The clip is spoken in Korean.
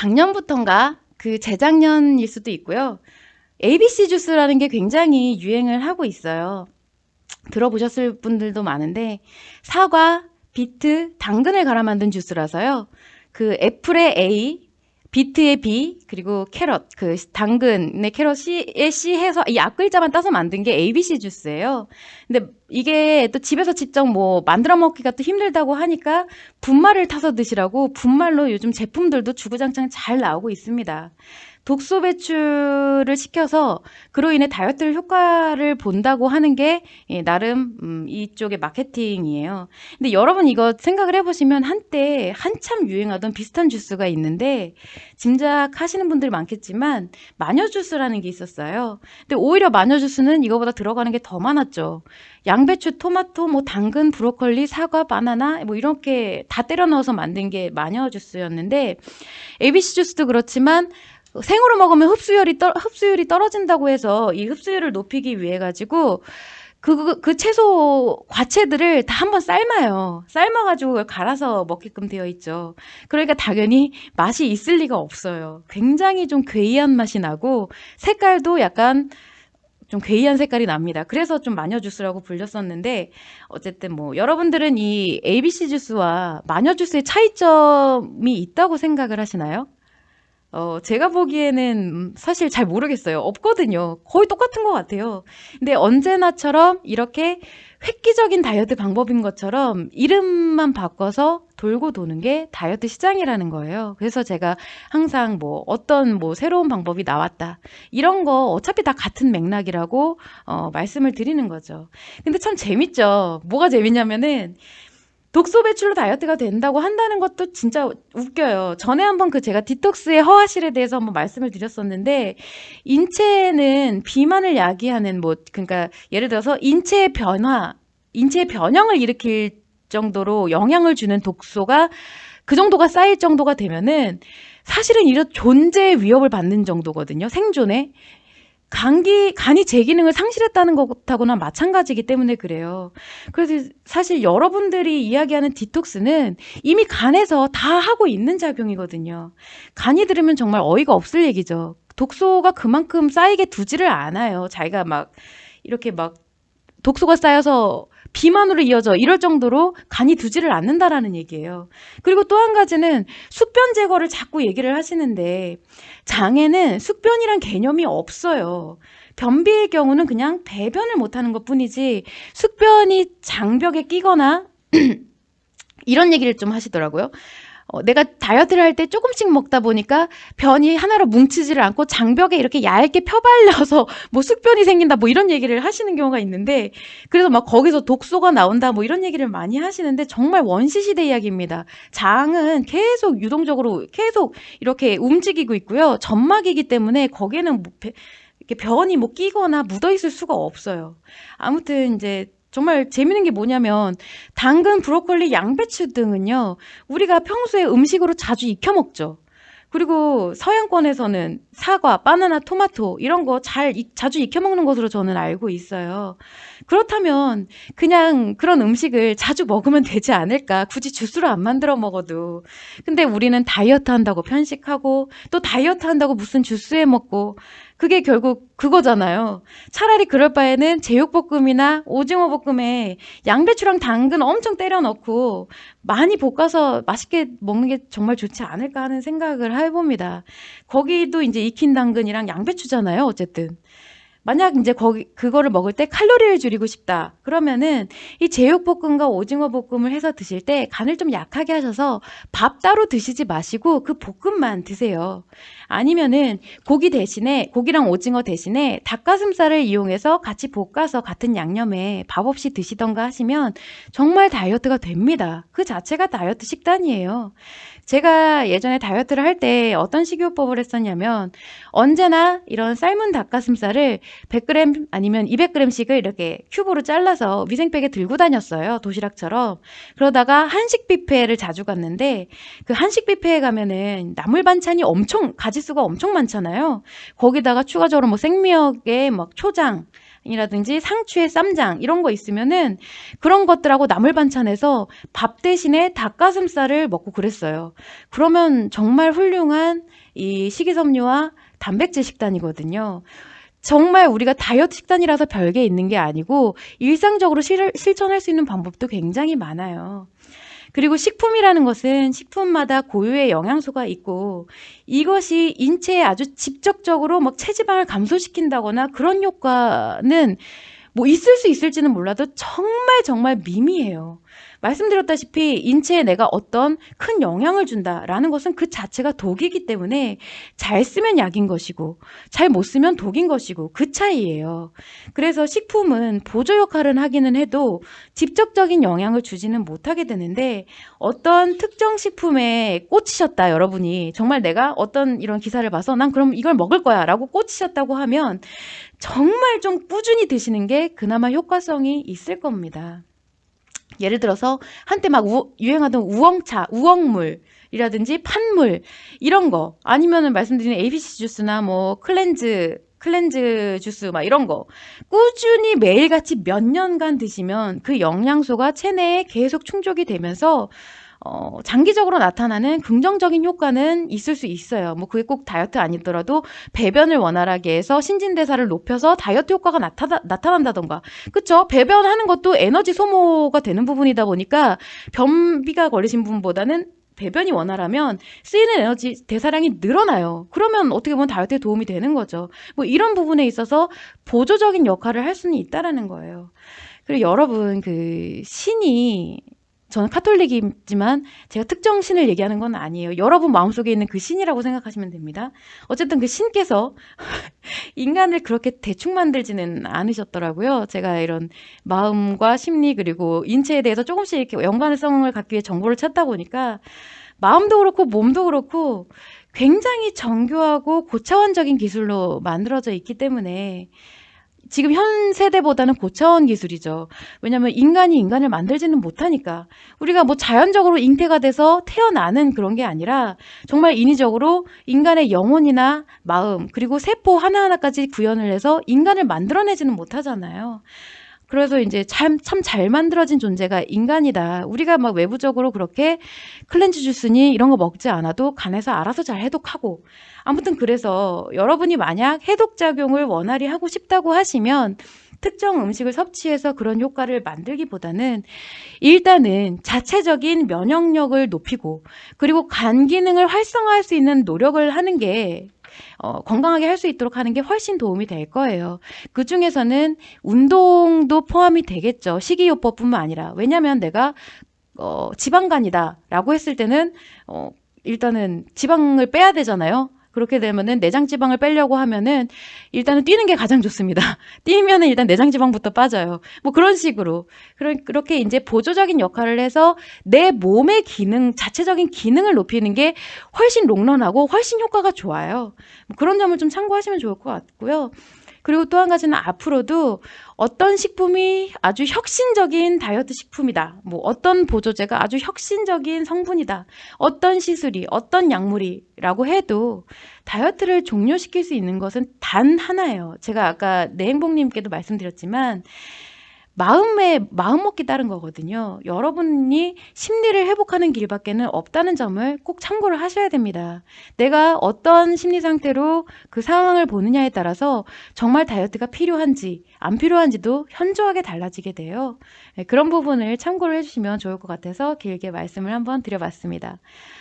작년부턴가 그 재작년일 수도 있고요. ABC 주스라는 게 굉장히 유행을 하고 있어요. 들어보셨을 분들도 많은데 사과, 비트, 당근을 갈아 만든 주스라서요. 그 애플의 A, 비트의 B, 그리고 캐럿, 그 당근의 캐럿의 C 해서 이 앞글자만 따서 만든 게 ABC 주스예요. 근데 이게 또 집에서 직접 뭐 만들어 먹기가 또 힘들다고 하니까 분말을 타서 드시라고 분말로 요즘 제품들도 주구장창 잘 나오고 있습니다. 독소 배출을 시켜서 그로 인해 다이어트 효과를 본다고 하는 게 나름 이쪽의 마케팅이에요. 근데 여러분 이거 생각을 해보시면 한때 한참 유행하던 비슷한 주스가 있는데 짐작하시는 분들이 많겠지만 마녀 주스라는 게 있었어요. 근데 오히려 마녀 주스는 이거보다 들어가는 게 더 많았죠. 양배추, 토마토, 뭐 당근, 브로콜리, 사과, 바나나 뭐 이렇게 다 때려 넣어서 만든 게 마녀 주스였는데 ABC 주스도 그렇지만 생으로 먹으면 흡수율이 떨어진다고 해서 이 흡수율을 높이기 위해 가지고 그 채소 과채들을 다 한번 삶아요. 삶아가지고 그걸 갈아서 먹게끔 되어 있죠. 그러니까 당연히 맛이 있을 리가 없어요. 굉장히 좀 괴이한 맛이 나고 색깔도 약간 좀 괴이한 색깔이 납니다. 그래서 좀 마녀 주스라고 불렸었는데 어쨌든 뭐 여러분들은 이 ABC 주스와 마녀 주스의 차이점이 있다고 생각을 하시나요? 제가 보기에는 사실 잘 모르겠어요. 없거든요. 거의 똑같은 것 같아요. 근데 언제나처럼 이렇게 획기적인 다이어트 방법인 것처럼 이름만 바꿔서 돌고 도는 게 다이어트 시장이라는 거예요. 그래서 제가 항상 뭐 어떤 뭐 새로운 방법이 나왔다. 이런 거 어차피 다 같은 맥락이라고 말씀을 드리는 거죠. 근데 참 재밌죠. 뭐가 재밌냐면은 독소 배출로 다이어트가 된다고 한다는 것도 진짜 웃겨요. 전에 한번 그 제가 디톡스의 허하실에 대해서 한번 말씀을 드렸었는데 인체는 비만을 야기하는 뭐 그러니까 예를 들어서 인체의 변형을 일으킬 정도로 영향을 주는 독소가 그 정도가 쌓일 정도가 되면은 사실은 이런 존재의 위협을 받는 정도거든요. 생존에. 간이 제 기능을 상실했다는 것하고나 마찬가지이기 때문에 그래요. 그래서 사실 여러분들이 이야기하는 디톡스는 이미 간에서 다 하고 있는 작용이거든요. 간이 들으면 정말 어이가 없을 얘기죠. 독소가 그만큼 쌓이게 두지를 않아요. 자기가 막 이렇게 막 독소가 쌓여서 비만으로 이어져 이럴 정도로 간이 두지를 않는다라는 얘기예요. 그리고 또 한 가지는 숙변 제거를 자꾸 얘기를 하시는데 장에는 숙변이란 개념이 없어요. 변비의 경우는 그냥 배변을 못하는 것뿐이지 숙변이 장벽에 끼거나 이런 얘기를 좀 하시더라고요. 내가 다이어트를 할 때 조금씩 먹다 보니까 변이 하나로 뭉치지를 않고 장벽에 이렇게 얇게 펴발려서 뭐 숙변이 생긴다 뭐 이런 얘기를 하시는 경우가 있는데 그래서 막 거기서 독소가 나온다 뭐 이런 얘기를 많이 하시는데 정말 원시시대 이야기입니다. 장은 계속 유동적으로 계속 이렇게 움직이고 있고요. 점막이기 때문에 거기에는 뭐 이렇게 변이 뭐 끼거나 묻어 있을 수가 없어요. 아무튼 이제 정말 재밌는 게 뭐냐면 당근, 브로콜리, 양배추 등은요. 우리가 평소에 음식으로 자주 익혀 먹죠. 그리고 서양권에서는 사과, 바나나, 토마토 이런 거 자주 익혀 먹는 것으로 저는 알고 있어요. 그렇다면 그냥 그런 음식을 자주 먹으면 되지 않을까? 굳이 주스로 안 만들어 먹어도. 근데 우리는 다이어트 한다고 편식하고 또 다이어트 한다고 무슨 주스 해 먹고 그게 결국 그거잖아요. 차라리 그럴 바에는 제육볶음이나 오징어 볶음에 양배추랑 당근 엄청 때려 넣고 많이 볶아서 맛있게 먹는 게 정말 좋지 않을까 하는 생각을 해봅니다. 거기도 이제 익힌 당근이랑 양배추잖아요, 어쨌든. 만약 이제 그거를 먹을 때 칼로리를 줄이고 싶다. 그러면은 이 제육볶음과 오징어 볶음을 해서 드실 때 간을 좀 약하게 하셔서 밥 따로 드시지 마시고 그 볶음만 드세요. 아니면은 고기랑 오징어 대신에 닭가슴살을 이용해서 같이 볶아서 같은 양념에 밥 없이 드시던가 하시면 정말 다이어트가 됩니다. 그 자체가 다이어트 식단이에요. 제가 예전에 다이어트를 할 때 어떤 식이요법을 했었냐면 언제나 이런 삶은 닭가슴살을 100g 아니면 200g씩을 이렇게 큐브로 잘라서 위생백에 들고 다녔어요. 도시락처럼. 그러다가 한식 뷔페를 자주 갔는데 그 한식 뷔페에 가면은 나물 반찬이 가지수가 엄청 많잖아요. 거기다가 추가적으로 뭐 생미역에 막 초장 이라든지 상추에 쌈장 이런 거 있으면은 그런 것들하고 나물 반찬해서 밥 대신에 닭가슴살을 먹고 그랬어요. 그러면 정말 훌륭한 이 식이섬유와 단백질 식단이거든요. 정말 우리가 다이어트 식단이라서 별게 있는 게 아니고 일상적으로 실천할 수 있는 방법도 굉장히 많아요. 그리고 식품이라는 것은 식품마다 고유의 영양소가 있고 이것이 인체에 아주 직접적으로 막 체지방을 감소시킨다거나 그런 효과는 뭐 있을 수 있을지는 몰라도 정말 정말 미미해요. 말씀드렸다시피 인체에 내가 어떤 큰 영향을 준다라는 것은 그 자체가 독이기 때문에 잘 쓰면 약인 것이고 잘 못 쓰면 독인 것이고 그 차이예요. 그래서 식품은 보조 역할은 하기는 해도 직접적인 영향을 주지는 못하게 되는데 어떤 특정 식품에 꽂히셨다 여러분이 정말 내가 어떤 이런 기사를 봐서 난 그럼 이걸 먹을 거야 라고 꽂히셨다고 하면 정말 좀 꾸준히 드시는 게 그나마 효과성이 있을 겁니다. 예를 들어서 한때 막 유행하던 우엉차, 우엉물이라든지 판물 이런 거 아니면은 말씀드린 ABC 주스나 뭐 클렌즈 주스 막 이런 거 꾸준히 매일같이 몇 년간 드시면 그 영양소가 체내에 계속 충족이 되면서 장기적으로 나타나는 긍정적인 효과는 있을 수 있어요. 뭐 그게 꼭 다이어트 아니더라도 배변을 원활하게 해서 신진대사를 높여서 다이어트 효과가 나타난다던가. 그쵸? 배변하는 것도 에너지 소모가 되는 부분이다 보니까 변비가 걸리신 분보다는 배변이 원활하면 쓰이는 에너지 대사량이 늘어나요. 그러면 어떻게 보면 다이어트에 도움이 되는 거죠. 뭐 이런 부분에 있어서 보조적인 역할을 할 수는 있다라는 거예요. 그리고 여러분 그 신이 저는 카톨릭이지만 제가 특정 신을 얘기하는 건 아니에요. 여러분 마음속에 있는 그 신이라고 생각하시면 됩니다. 어쨌든 그 신께서 인간을 그렇게 대충 만들지는 않으셨더라고요. 제가 이런 마음과 심리 그리고 인체에 대해서 조금씩 이렇게 연관성을 갖기 위해 정보를 찾다 보니까 마음도 그렇고 몸도 그렇고 굉장히 정교하고 고차원적인 기술로 만들어져 있기 때문에 지금 현 세대보다는 고차원 기술이죠. 왜냐하면 인간이 인간을 만들지는 못하니까 우리가 뭐 자연적으로 잉태가 돼서 태어나는 그런 게 아니라 정말 인위적으로 인간의 영혼이나 마음 그리고 세포 하나하나까지 구현을 해서 인간을 만들어내지는 못하잖아요. 그래서 이제 참 잘 만들어진 존재가 인간이다. 우리가 막 외부적으로 그렇게 클렌즈 주스니 이런 거 먹지 않아도 간에서 알아서 잘 해독하고 아무튼 그래서 여러분이 만약 해독작용을 원활히 하고 싶다고 하시면 특정 음식을 섭취해서 그런 효과를 만들기보다는 일단은 자체적인 면역력을 높이고 그리고 간 기능을 활성화할 수 있는 노력을 하는 게 건강하게 할 수 있도록 하는 게 훨씬 도움이 될 거예요. 그 중에서는 운동도 포함이 되겠죠. 식이요법뿐만 아니라. 왜냐하면 내가 지방간이다라고 했을 때는 일단은 지방을 빼야 되잖아요. 그렇게 되면은 내장 지방을 빼려고 하면은 일단은 뛰는 게 가장 좋습니다. 뛰면은 일단 내장 지방부터 빠져요. 뭐 그런 식으로 그렇게 이제 보조적인 역할을 해서 내 몸의 기능 자체적인 기능을 높이는 게 훨씬 롱런하고 훨씬 효과가 좋아요. 뭐 그런 점을 좀 참고하시면 좋을 것 같고요. 그리고 또 한 가지는 앞으로도 어떤 식품이 아주 혁신적인 다이어트 식품이다. 뭐 어떤 보조제가 아주 혁신적인 성분이다. 어떤 시술이, 어떤 약물이라고 해도 다이어트를 종료시킬 수 있는 것은 단 하나예요. 제가 아까 내행복님께도 말씀드렸지만 마음 먹기 따른 거거든요. 여러분이 심리를 회복하는 길밖에는 없다는 점을 꼭 참고를 하셔야 됩니다. 내가 어떤 심리 상태로 그 상황을 보느냐에 따라서 정말 다이어트가 필요한지 안 필요한지도 현저하게 달라지게 돼요. 네, 그런 부분을 참고를 해주시면 좋을 것 같아서 길게 말씀을 한번 드려봤습니다.